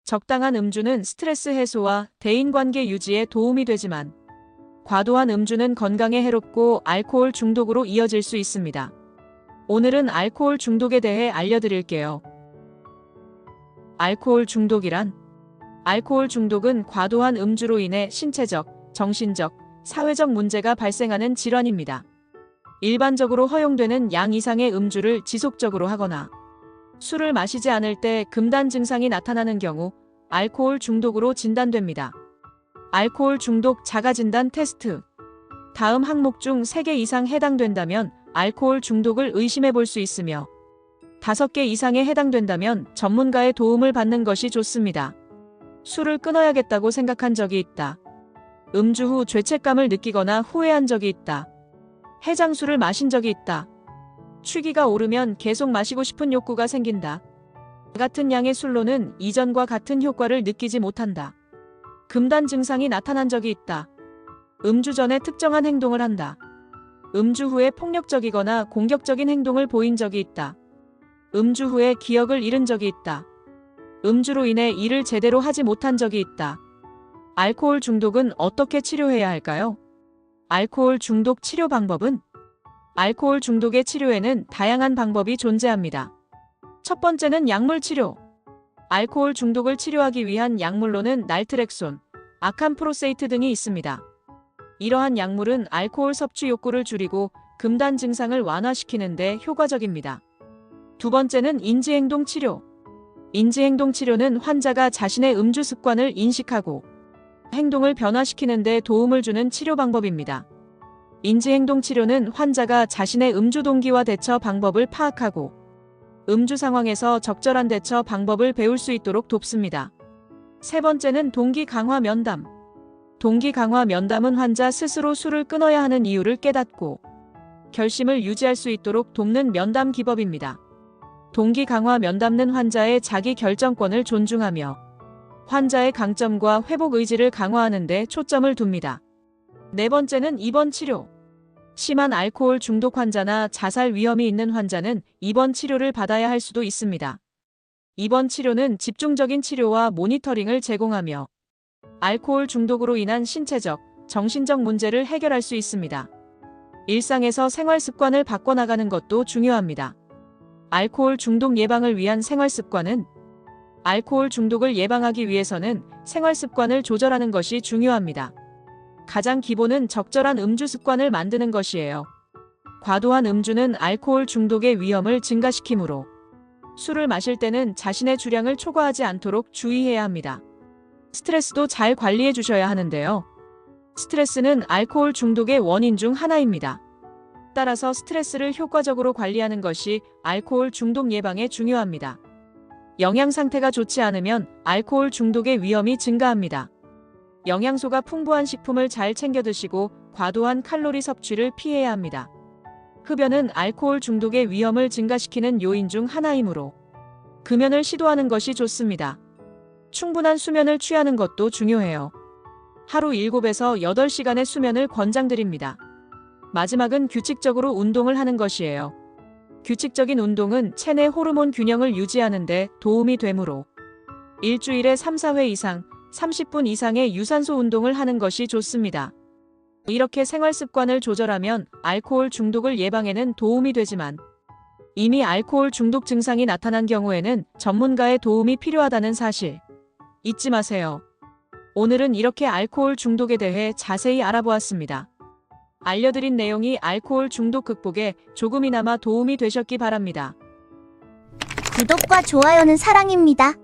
적당한 음주는 스트레스 해소와 대인관계 유지에 도움이 되지만 과도한 음주는 건강에 해롭고 알코올 중독으로 이어질 수 있습니다. 오늘은 알코올 중독에 대해 알려드릴게요. 알코올 중독이란? 알코올 중독은 과도한 음주로 인해 신체적, 정신적, 사회적 문제가 발생하는 질환입니다. 일반적으로 허용되는 양 이상의 음주를 지속적으로 하거나 술을 마시지 않을 때 금단 증상이 나타나는 경우 알코올 중독으로 진단됩니다. 알코올 중독 자가진단 테스트. 다음 항목 중 3개 이상 해당된다면 알코올 중독을 의심해 볼 수 있으며 5개 이상에 해당된다면 전문가의 도움을 받는 것이 좋습니다. 술을 끊어야겠다고 생각한 적이 있다. 음주 후 죄책감을 느끼거나 후회한 적이 있다. 해장술을 마신 적이 있다. 취기가 오르면 계속 마시고 싶은 욕구가 생긴다. 같은 양의 술로는 이전과 같은 효과를 느끼지 못한다. 금단 증상이 나타난 적이 있다. 음주 전에 특정한 행동을 한다. 음주 후에 폭력적이거나 공격적인 행동을 보인 적이 있다. 음주 후에 기억을 잃은 적이 있다. 음주로 인해 일을 제대로 하지 못한 적이 있다. 알코올 중독은 어떻게 치료해야 할까요? 알코올 중독 치료 방법은? 알코올 중독의 치료에는 다양한 방법이 존재합니다. 첫 번째는 약물 치료. 알코올 중독을 치료하기 위한 약물로는 날트렉손, 아캄프로세이트 등이 있습니다. 이러한 약물은 알코올 섭취 욕구를 줄이고 금단 증상을 완화시키는 데 효과적입니다. 두 번째는 인지행동 치료. 인지행동 치료는 환자가 자신의 음주 습관을 인식하고 행동을 변화시키는 데 도움을 주는 치료 방법입니다. 인지행동 치료는 환자가 자신의 음주 동기와 대처 방법을 파악하고 음주 상황에서 적절한 대처 방법을 배울 수 있도록 돕습니다. 세 번째는 동기 강화 면담. 동기 강화 면담은 환자 스스로 술을 끊어야 하는 이유를 깨닫고 결심을 유지할 수 있도록 돕는 면담 기법입니다. 동기 강화 면담은 환자의 자기 결정권을 존중하며 환자의 강점과 회복 의지를 강화하는 데 초점을 둡니다. 네 번째는 입원 치료. 심한 알코올 중독 환자나 자살 위험이 있는 환자는 입원 치료를 받아야 할 수도 있습니다. 입원 치료는 집중적인 치료와 모니터링을 제공하며 알코올 중독으로 인한 신체적, 정신적 문제를 해결할 수 있습니다. 일상에서 생활 습관을 바꿔나가는 것도 중요합니다. 알코올 중독 예방을 위한 생활 습관은? 알코올 중독을 예방하기 위해서는 생활 습관을 조절하는 것이 중요합니다. 가장 기본은 적절한 음주 습관을 만드는 것이에요. 과도한 음주는 알코올 중독의 위험을 증가시키므로 술을 마실 때는 자신의 주량을 초과하지 않도록 주의해야 합니다. 스트레스도 잘 관리해 주셔야 하는데요. 스트레스는 알코올 중독의 원인 중 하나입니다. 따라서 스트레스를 효과적으로 관리하는 것이 알코올 중독 예방에 중요합니다. 영양 상태가 좋지 않으면 알코올 중독의 위험이 증가합니다. 영양소가 풍부한 식품을 잘 챙겨 드시고 과도한 칼로리 섭취를 피해야 합니다. 흡연은 알코올 중독의 위험을 증가시키는 요인 중 하나이므로 금연을 시도하는 것이 좋습니다. 충분한 수면을 취하는 것도 중요해요. 하루 7에서 8시간의 수면을 권장드립니다. 마지막은 규칙적으로 운동을 하는 것이에요. 규칙적인 운동은 체내 호르몬 균형을 유지하는 데 도움이 되므로 일주일에 3-4회 이상 30분 이상의 유산소 운동을 하는 것이 좋습니다. 이렇게 생활 습관을 조절하면 알코올 중독을 예방에는 도움이 되지만 이미 알코올 중독 증상이 나타난 경우에는 전문가의 도움이 필요하다는 사실 잊지 마세요. 오늘은 이렇게 알코올 중독에 대해 자세히 알아보았습니다. 알려드린 내용이 알코올 중독 극복에 조금이나마 도움이 되셨기 바랍니다. 구독과 좋아요는 사랑입니다.